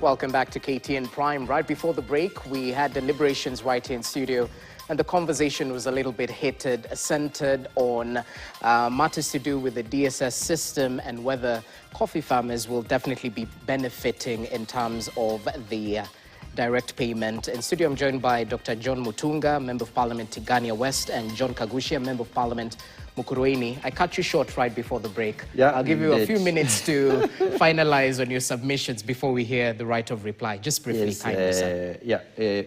Welcome back to KTN Prime. Right before the break, we had deliberations right here in studio, and the conversation was a little bit centered on matters to do with the DSS system and whether coffee farmers will definitely be benefiting in terms of the direct payment. In studio, I'm joined by Dr. John Mutunga, Member of Parliament Tigania West, and John Kagushia, Member of Parliament Mukurweini. I cut you short right before the break. Yeah, I'll give you a few minutes to finalize on your submissions before we hear the right of reply. Just briefly,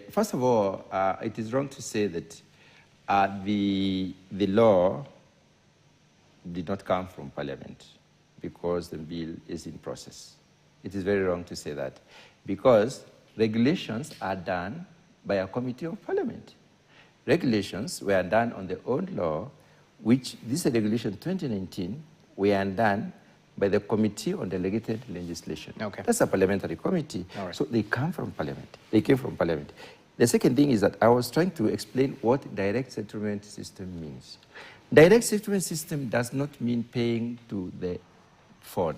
First of all, it is wrong to say that the law did not come from Parliament because the bill is in process. It is very wrong to say that because regulations are done by a committee of Parliament. Regulations were done on the old law, which this regulation 2019 were done by the Committee on Delegated Legislation. Okay. That's a parliamentary committee. All right. So they come from Parliament. They came from Parliament. The second thing is that I was trying to explain what direct settlement system means. Direct settlement system does not mean paying to the fund.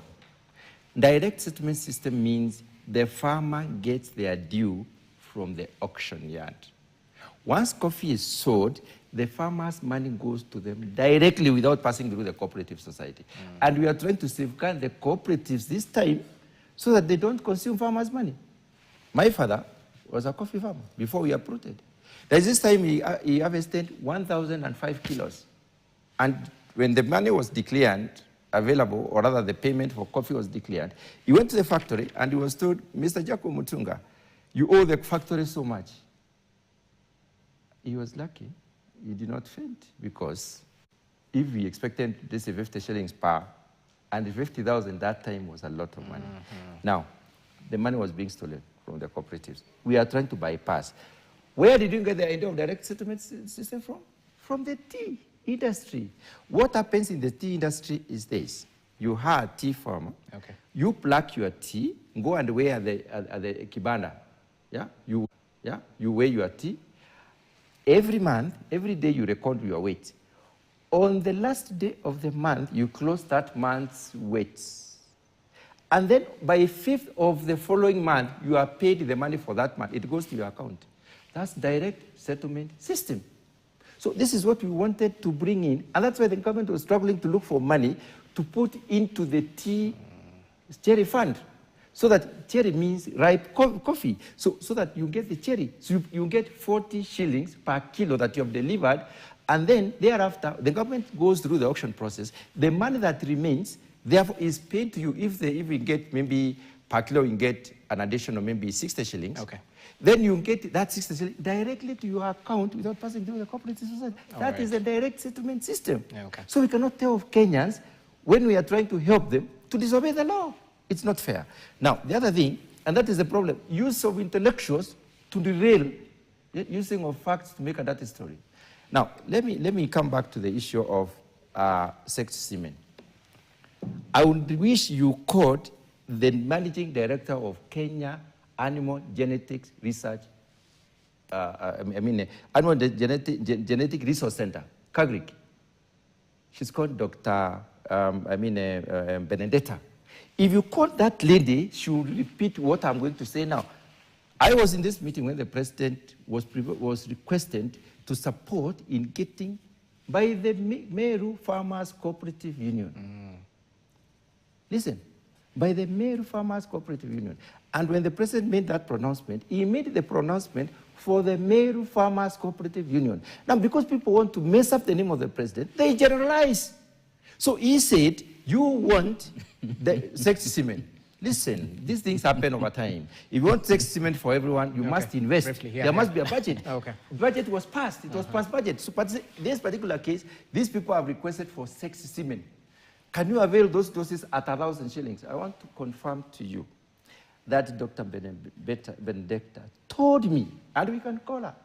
Direct settlement system means the farmer gets their due from the auction yard. Once coffee is sold, the farmer's money goes to them directly without passing through the cooperative society. And we are trying to safeguard the cooperatives this time so that they don't consume farmers' money. My father was a coffee farmer before we uprooted. There's this time he harvested 1,005 kilos. And when the money was declared available, or rather the payment for coffee was declared, he went to the factory and he was told, Mr. Jacob Mutunga, you owe the factory so much. He was lucky. He did not faint because if we expected this 50 shillings per, and 50,000 that time was a lot of money. Now, the money was being stolen from the cooperatives. We are trying to bypass. Where did you get the idea of direct settlement system from? From the tea industry. What happens in the tea industry is this. You hire a tea farmer. Okay. You pluck your tea, go and weigh at the kibanda. You weigh your tea. Every month, every day you record your weight. On the last day of the month, you close that month's weights. And then by 5th of the following month, you are paid the money for that month. It goes to your account. That's direct settlement system. So this is what we wanted to bring in, and that's why the government was struggling to look for money to put into the tea cherry fund. So that cherry means ripe coffee, so that you get the cherry. So you get 40 shillings per kilo that you have delivered, and then thereafter, the government goes through the auction process. The money that remains, therefore, is paid to you if they even get maybe per kilo, you get an additional maybe 60 shillings. Okay. Then you get that 60 shillings directly to your account without passing through the cooperative society. That is the direct settlement system. Okay. So we cannot tell Kenyans, when we are trying to help them, to disobey the law. It's not fair. Now, the other thing, and that is the problem, use of intellectuals to derail using of facts to make a dirty story. Now, let me come back to the issue of sex semen. I would wish you called the managing director of Kenya Animal Genetics Research, Animal Genetic Resource Center, chrged. She's called Dr. Benedetta. If you call that lady, she will repeat what I'm going to say now. I was in this meeting when the president was requested to support in getting by the Meru Farmers Cooperative Union. Listen, by the Meru Farmers Cooperative Union. And when the president made that pronouncement, he made the pronouncement for the Meru Farmers Cooperative Union. Now, because people want to mess up the name of the president, they generalize. So he said, you want the sex semen. Listen, these things happen over time. If you want sex semen for everyone, you must invest. Briefly, there must be a budget. Okay. Budget was passed. It was passed budget. So but this particular case, these people have requested for sex semen. Can you avail those doses at 1,000 shillings? I want to confirm to you that Dr. Benedetta told me, and we can call her.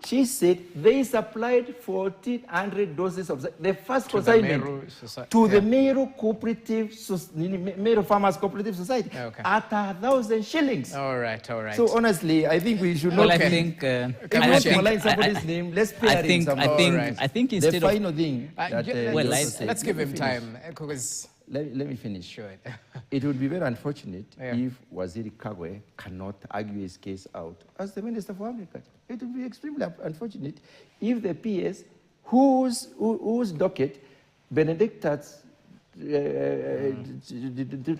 She said they supplied 1,400 doses of the first consignment to the Meru Cooperative, Meru Farmers Cooperative Society at 1,000 shillings. All right. So honestly, I think we should not. Well, I think malign somebody's name. Let's pay I think instead the final thing. Let's give him time because let me finish. Sure. It would be very unfortunate Yeah. if Waziri Kagwe cannot argue his case out as the Minister for Agriculture. It would be extremely unfortunate if the PS, whose docket Benedictus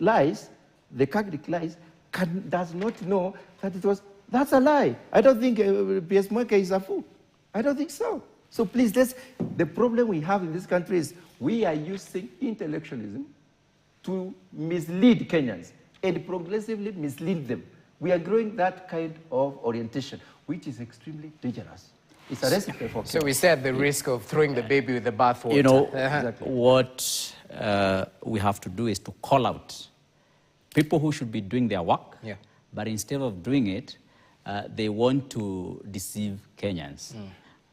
lies, the chrged lies, does not know that it was. That's a lie. I don't think PS Mweke is a fool. I don't think so. So please, the problem we have in this country is we are using intellectualism to mislead Kenyans and progressively mislead them. We are growing that kind of orientation, which is extremely dangerous. It's a recipe for chaos. So we said the risk of throwing the baby with the bathwater. You know, Exactly. what we have to do is to call out people who should be doing their work, Yeah. but instead of doing it, they want to deceive Kenyans.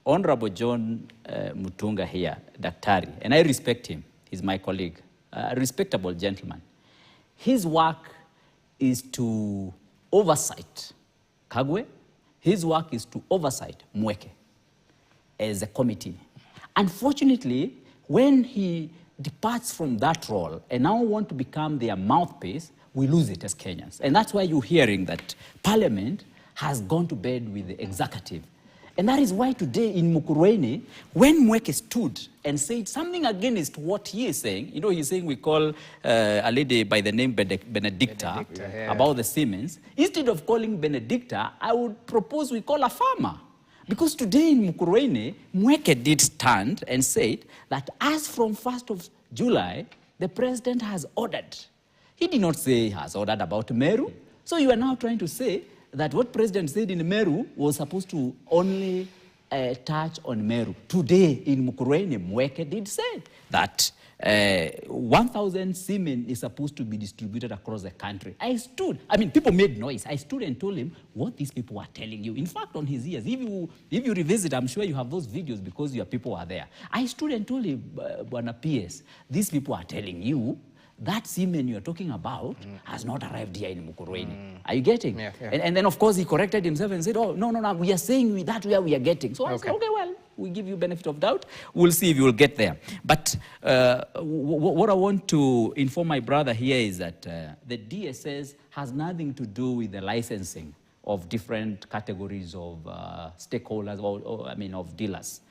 Honorable John Mutunga here, Daktari, and I respect him, he's my colleague, a respectable gentleman. His work is to oversight Kagwe, his work is to oversight Mweke as a committee. Unfortunately, when he departs from that role and now want to become their mouthpiece, we lose it as Kenyans. And that's why you're hearing that Parliament has gone to bed with the executive. And that is why today in Mukurweini, when Mweke stood and said something against what he is saying, you know, he's saying we call a lady by the name Benedicta yeah. about the Siemens. Instead of calling Benedicta, I would propose we call a farmer. Because today in Mukurweini, Mweke did stand and said that as from 1st of July, the president has ordered. He did not say he has ordered about Meru. So you are now trying to say that what president said in Meru was supposed to only touch on Meru. Today in Mukurweini, Mweke did say that 1,000 semen is supposed to be distributed across the country. People made noise. I stood and told him what these people are telling you. In fact, on his ears, if you revisit, I'm sure you have those videos because your people are there. I stood and told him, Bwana PS, these people are telling you that semen you're talking about has not arrived here in Mukurweini. Are you getting? Yeah, yeah. And then, of course, he corrected himself and said, oh, no, we are saying that where we are getting. So I said, okay, well, we give you benefit of doubt. We'll see if you will get there. But what I want to inform my brother here is that the DSS has nothing to do with the licensing of different categories of stakeholders of dealers.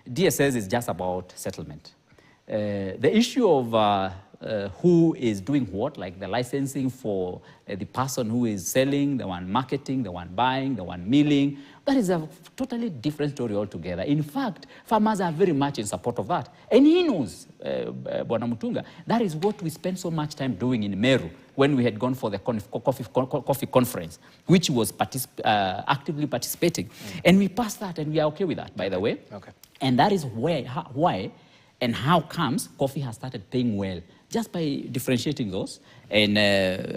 DSS is just about settlement. The issue of who is doing what, like the licensing for the person who is selling, the one marketing, the one buying, the one milling, that is a totally different story altogether. In fact, farmers are very much in support of that. And he knows, Bwana Mutunga, that is what we spent so much time doing in Meru when we had gone for the coffee conference, which he was actively participating. And we passed that, and we are okay with that, by the way. Okay. And that is why and how comes coffee has started paying well, just by differentiating those and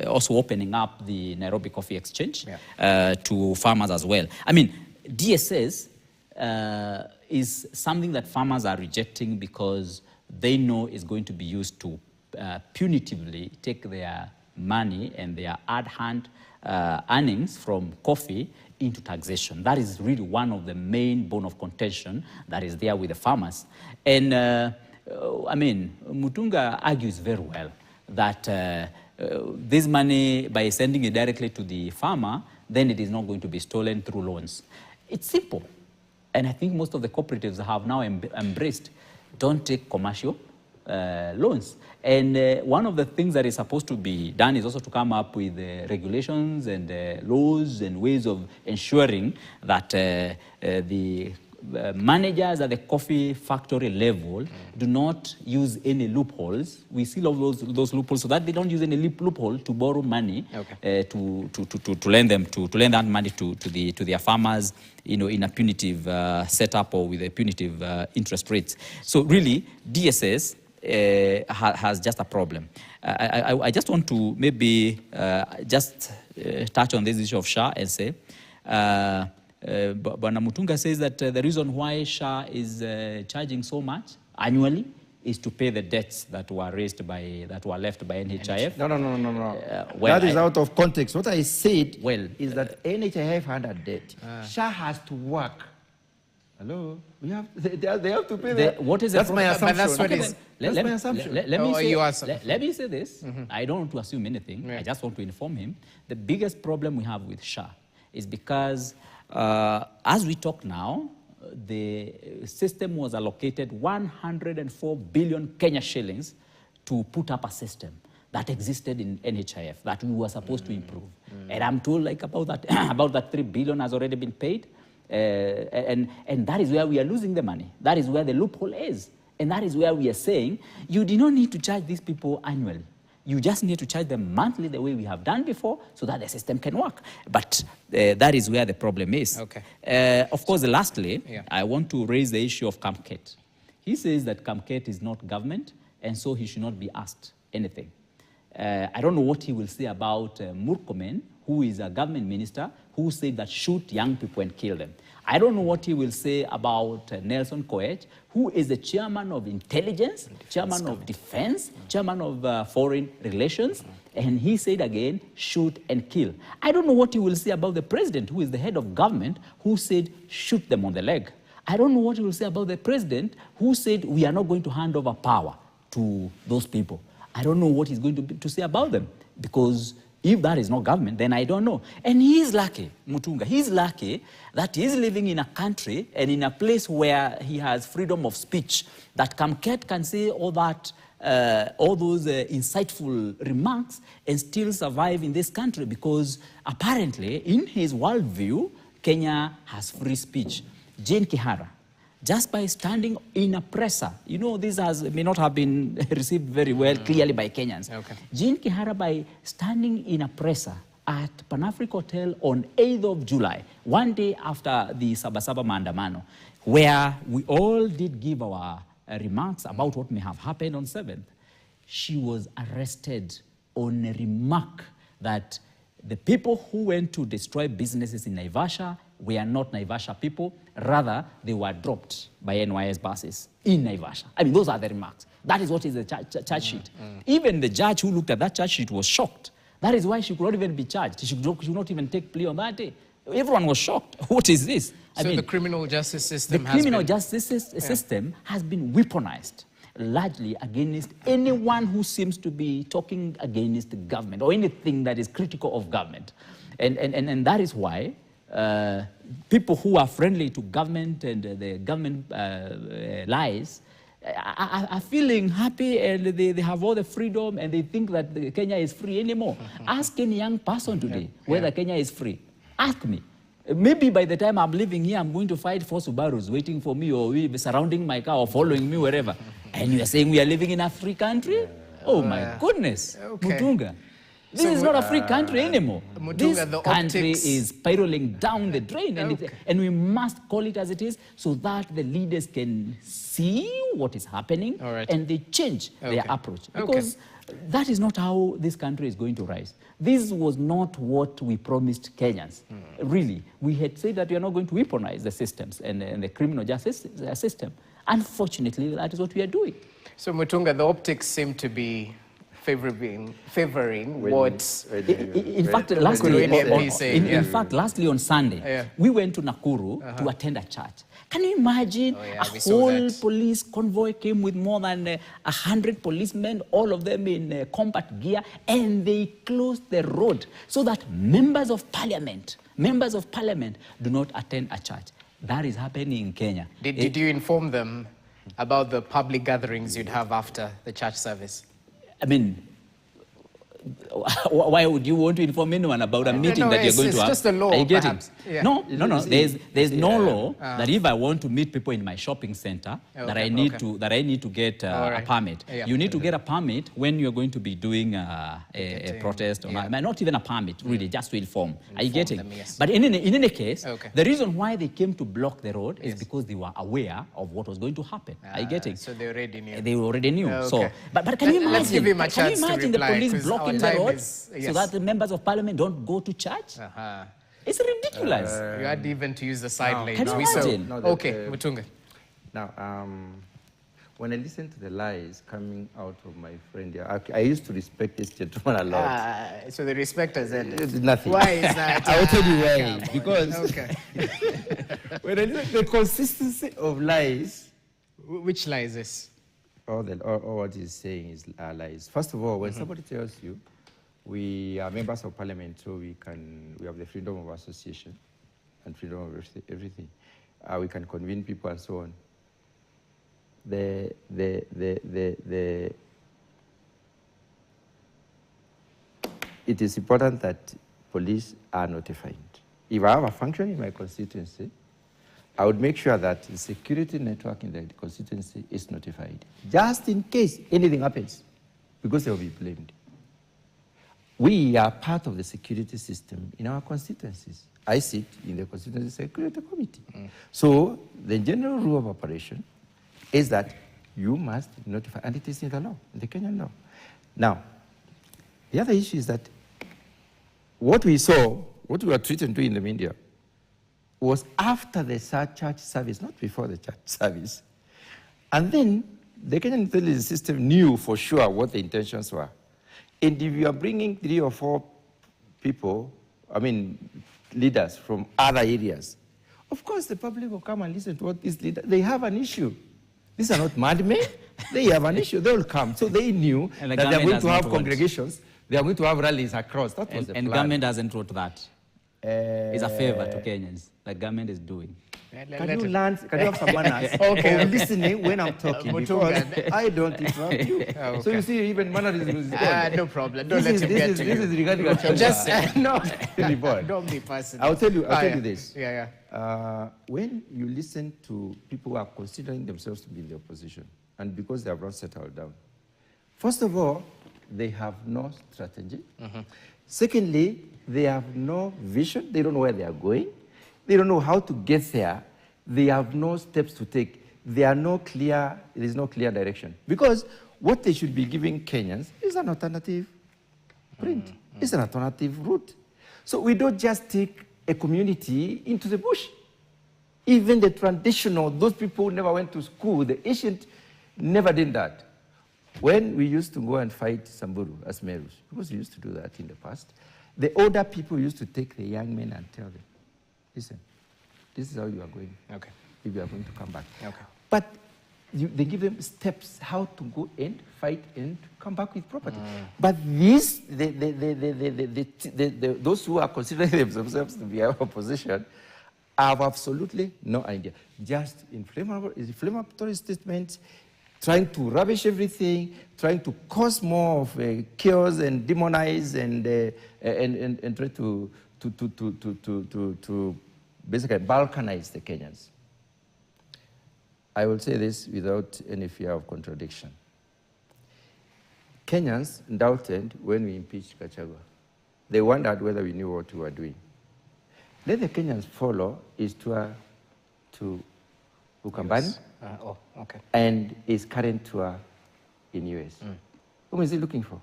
also opening up the Nairobi Coffee Exchange to farmers as well. I mean, DSS is something that farmers are rejecting because they know is going to be used to punitively take their money and their ad-hand earnings from coffee into taxation. That is really one of the main bone of contention that is there with the farmers. And Mutunga argues very well that this money, by sending it directly to the farmer, then it is not going to be stolen through loans. It's simple. And I think most of the cooperatives have now embraced, don't take commercial loans. And one of the things that is supposed to be done is also to come up with regulations and laws and ways of ensuring that the managers at the coffee factory level do not use any loopholes. We seal off those loopholes so that they don't use any loophole to borrow money to lend them to lend that money to their farmers, in a punitive setup or with a punitive interest rates. So really, DSS has just a problem. I just want to maybe just touch on this issue of SHA and say, Bwana Mutunga says that the reason why SHA is charging so much annually is to pay the debts that were left by NHIF. No. That is out of context. What I said is that NHIF had a debt. SHA has to work Hello? They have to pay that. What is that's my assumption. But that's what is. That's my assumption. Let me say this. I don't want to assume anything. Yeah. I just want to inform him. The biggest problem we have with SHA is because as we talk now, the system was allocated 104 billion Kenya shillings to put up a system that existed in NHIF that we were supposed to improve. And I'm told like about that 3 billion has already been paid. And that is where we are losing the money. That is where the loophole is. And that is where we are saying, you do not need to charge these people annually. You just need to charge them monthly the way we have done before so that the system can work. But that is where the problem is. Okay. Of course, lastly, I want to raise the issue of Kamket. He says that Kamket is not government, and so he should not be asked anything. I don't know what he will say about Murkomen, who is a government minister, who said that shoot young people and kill them. I don't know what he will say about Nelson Koech, who is the chairman of intelligence, chairman of defense, chairman of foreign relations, and he said again, shoot and kill. I don't know what he will say about the president, who is the head of government, who said, shoot them on the leg. I don't know what he will say about the president, who said, we are not going to hand over power to those people. I don't know what he's going to say about them, because if that is not government, then I don't know. And he's lucky, Mutunga, he's lucky that he's living in a country and in a place where he has freedom of speech, that Kamket can say all those insightful remarks and still survive in this country, because apparently, in his worldview, Kenya has free speech. Jane Kihara, just by standing in a presser, you know, this may not have been received very well clearly by Kenyans. Okay. Jane Kihara, by standing in a presser at Pan-Africa Hotel on 8th of July, one day after the Sabasaba Maandamano, where we all did give our remarks about what may have happened on 7th, she was arrested on a remark that the people who went to destroy businesses in Naivasha were not Naivasha people, rather they were dropped by NYS buses in Naivasha. I mean, those are the remarks. That is what is the charge sheet. Even the judge who looked at that charge sheet was shocked. That is why she could not even be charged. She should not even take plea on that day. Everyone was shocked. What is this? So the criminal justice system has been weaponized largely against anyone who seems to be talking against the government or anything that is critical of government. And that is why people who are friendly to government and the government lies are feeling happy, and they have all the freedom, and they think that Kenya is free anymore. Ask any young person today whether Kenya is free. Ask me. Maybe by the time I'm living here, I'm going to fight 4 Subarus waiting for me, or surrounding my car or following me wherever. And you are saying we are living in a free country? Oh my goodness, Mutunga. This is not a free country anymore. Mutunga, this country is spiraling down the drain, and we must call it as it is, so that the leaders can see what is happening and they change their approach. Because that is not how this country is going to rise. This was not what we promised Kenyans. Really, we had said that we are not going to weaponize the systems and the criminal justice system. Unfortunately, that is what we are doing. So, Mutunga, the optics seem to be favoring what... In fact, lastly on Sunday, we went to Nakuru to attend a church. Can you imagine a whole police convoy came with more than 100 policemen, all of them in combat gear, and they closed the road so that members of parliament do not attend a church. That is happening in Kenya. Did you inform them about the public gatherings you'd have after the church service? I mean, why would you want to inform anyone about a meeting that you're going to have? It's just a law, Are you getting? perhaps. Yeah. No. There's no law that if I want to meet people in my shopping center, that I need to get a permit. You need to get a permit when you're going to be doing a protest, or not even a permit, really, just to inform. Are you getting? Them, yes. But in any case, the reason why they came to block the road is because they were aware of what was going to happen. Are you getting? So they already knew. They already knew. So, but can you imagine? Let's give him a chance to reply, the police blocking the road so that the members of parliament don't go to church? It's ridiculous. You had even to use the side lanes. Can you imagine? Mutunga. Now, when I listen to the lies coming out of my friend here, I used to respect this gentleman a lot. So the respect has ended. Nothing. Why is that? I will tell you why. Because When I look at the consistency of lies, Which lie is this? all what he's saying is lies. First of all, when somebody tells you, we are members of parliament, so we have the freedom of association and freedom of everything. We can convene people and so on. It is important that police are notified. If I have a function in my constituency, I would make sure that the security network in the constituency is notified, just in case anything happens, because they will be blamed. We are part of the security system in our constituencies. I sit in the Constituency Security Committee. So the general rule of operation is that you must notify, and it is in the law, in the Kenyan law. Now, the other issue is that what we saw, what we were treated to in the media, was after the church service, not before the church service. And then the Kenyan intelligence system knew for sure what the intentions were. And if you are bringing 3 or 4 people, leaders from other areas, of course the public will come and listen to what these leaders, they have an issue. These are not madmen, they have an issue, they will come. So they knew that they are going to have congregations, they are going to have rallies across. That was the plan. And government hasn't wrote that. It's a favor to Kenyans, like government is doing. Can you have some manners? Okay. Listening when I'm talking, because I don't interrupt you. Okay. So you see, even mannerism is gone. No problem. Don't let him get to you. This is regarding a Just don't be personal. I'll tell you this. Yeah. When you listen to people who are considering themselves to be in the opposition, and because they have not settled down, first of all, they have no strategy. Secondly, they have no vision. They don't know where they are going. They don't know how to get there. They have no steps to take. There is no clear direction. Because what they should be giving Kenyans is an alternative print. It's an alternative route. So we don't just take a community into the bush. Even the traditional, those people who never went to school, the ancient, never did that. When we used to go and fight Samburu as Merus, because we used to do that in the past, the older people used to take the young men and tell them, listen, this is how you are going, if you are going to come back. But they give them steps how to go and fight and come back with property. But these, those who are considering themselves to be our opposition have absolutely no idea. Just inflammatory statements, trying to rubbish everything, trying to cause more of chaos and demonize and try to basically balkanize the Kenyans. I will say this without any fear of contradiction. Kenyans doubted when we impeached Gachagua. They wondered whether we knew what we were doing. Let the Kenyans follow his tour to Ukambani and his current tour in US. Whom is he looking for?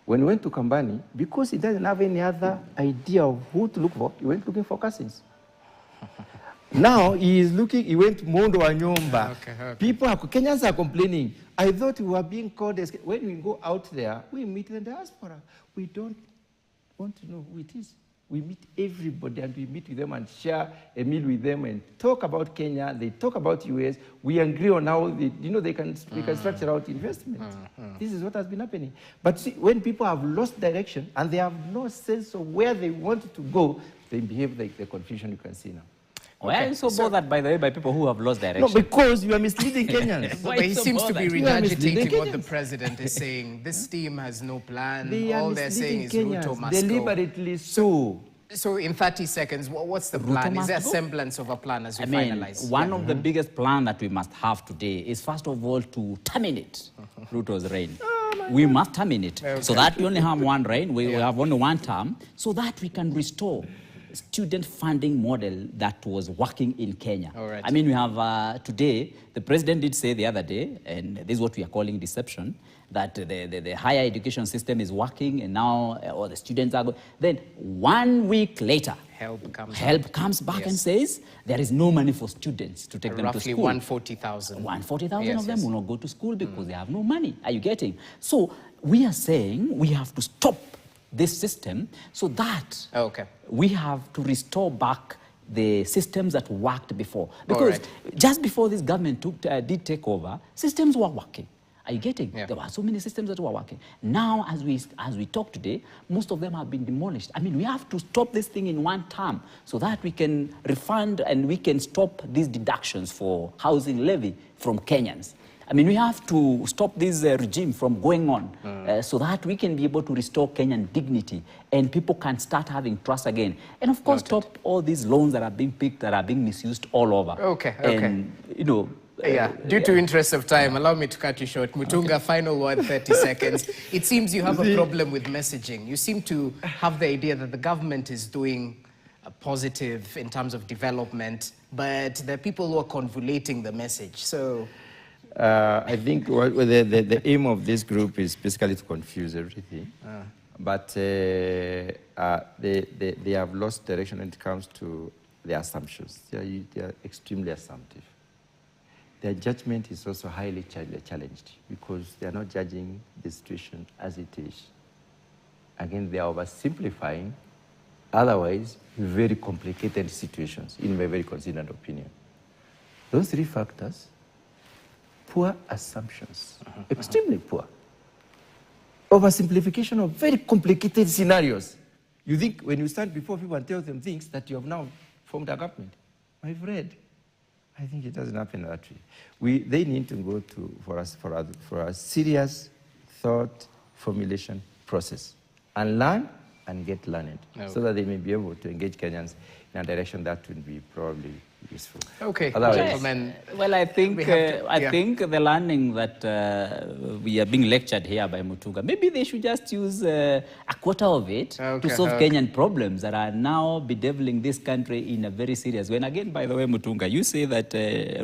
When he went to Kambani, because he doesn't have any other idea of who to look for, he went looking for cousins. Now he went to Mondo Anyomba. Kenyans are complaining. I thought we were being called, when we go out there, we meet the diaspora. We don't want to know who it is. We meet everybody and we meet with them and share a meal with them and talk about Kenya. They talk about US. We agree on how we can structure out investment. This is what has been happening. But see, when people have lost direction and they have no sense of where they want to go, they behave like the confusion you can see now. Why are you so bothered, by the way, by people who have lost direction? No, because you are misleading Kenyans. But he seems to be regurgitating what the president is saying. This team has no plan. All they're saying is Ruto must deliberately so. So in 30 seconds, what's the plan? Is there a semblance of a plan as we finalize? One of the biggest plans that we must have today is, first of all, to terminate Ruto's reign. We must terminate so that we only have one reign. We have only one term, so that we can restore student funding model that was working in Kenya. I mean, we have today, the president did say the other day, and this is what we are calling deception, that the higher education system is working and now all the students are going. Then 1 week later, help comes back and says there is no money for students to take them to school. Roughly 140,000. 140,000 of them will not go to school because they have no money. Are you getting? So we are saying we have to stop this system so that we have to restore back the systems that worked before. Because just before this government did take over, systems were working. Are you getting? Yeah. There were so many systems that were working. Now, as we talk today, most of them have been demolished. I mean, we have to stop this thing in one term so that we can refund and we can stop these deductions for housing levy from Kenyans. I mean, we have to stop this regime from going on so that we can be able to restore Kenyan dignity and people can start having trust again. And of course, stop all these loans that are being picked, that are being misused all over. Okay. And, you know, due to interest of time, allow me to cut you short. Mutunga, final word, 30 seconds. It seems you have a problem with messaging. You seem to have the idea that the government is doing a positive in terms of development, but there are people who are convoluting the message. So... I think the aim of this group is basically to confuse everything. But they have lost direction when it comes to their assumptions. They are extremely assumptive. Their judgment is also highly challenged because they are not judging the situation as it is. Again, they are oversimplifying otherwise very complicated situations, in my very considered opinion. Those three factors: poor assumptions, extremely poor. Oversimplification of very complicated scenarios. You think when you stand before people and tell them things that you have now formed a government. My friend, I think it doesn't happen that way. They need to go for a serious thought formulation process and learn and get learned so that they may be able to engage Kenyans in a direction that would be probably useful. Okay, gentlemen. Well, I think the learning that we are being lectured here by Mutunga, maybe they should just use a quarter of it to solve Kenyan problems that are now bedeviling this country in a very serious way. And again, by the way, Mutunga, you say that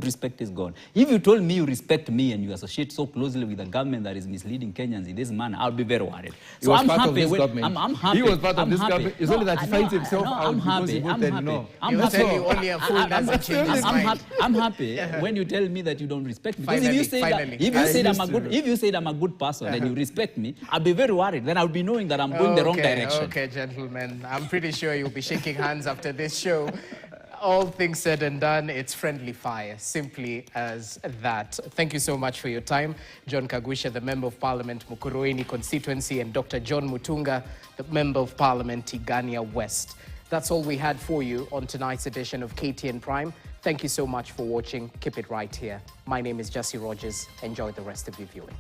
respect is gone. If you told me you respect me and you associate so closely with a government that is misleading Kenyans in this manner, I'll be very worried. So I'm happy. I'm happy. He was part of this government. It's only that he finds himself out because he voted no. I'm happy. I'm happy when you tell me that you don't respect me. Because Finally. if you said I'm a good person and you respect me, I'll be very worried. Then I'll be knowing that I'm going the wrong direction. Okay, gentlemen. I'm pretty sure you'll be shaking hands after this show. All things said and done, it's friendly fire, simply as that. Thank you so much for your time. John Kagwisha, the Member of Parliament, Mukurweini constituency, and Dr. John Mutunga, the Member of Parliament, Tigania West. That's all we had for you on tonight's edition of KTN Prime. Thank you so much for watching. Keep it right here. My name is Jesse Rogers. Enjoy the rest of your viewing.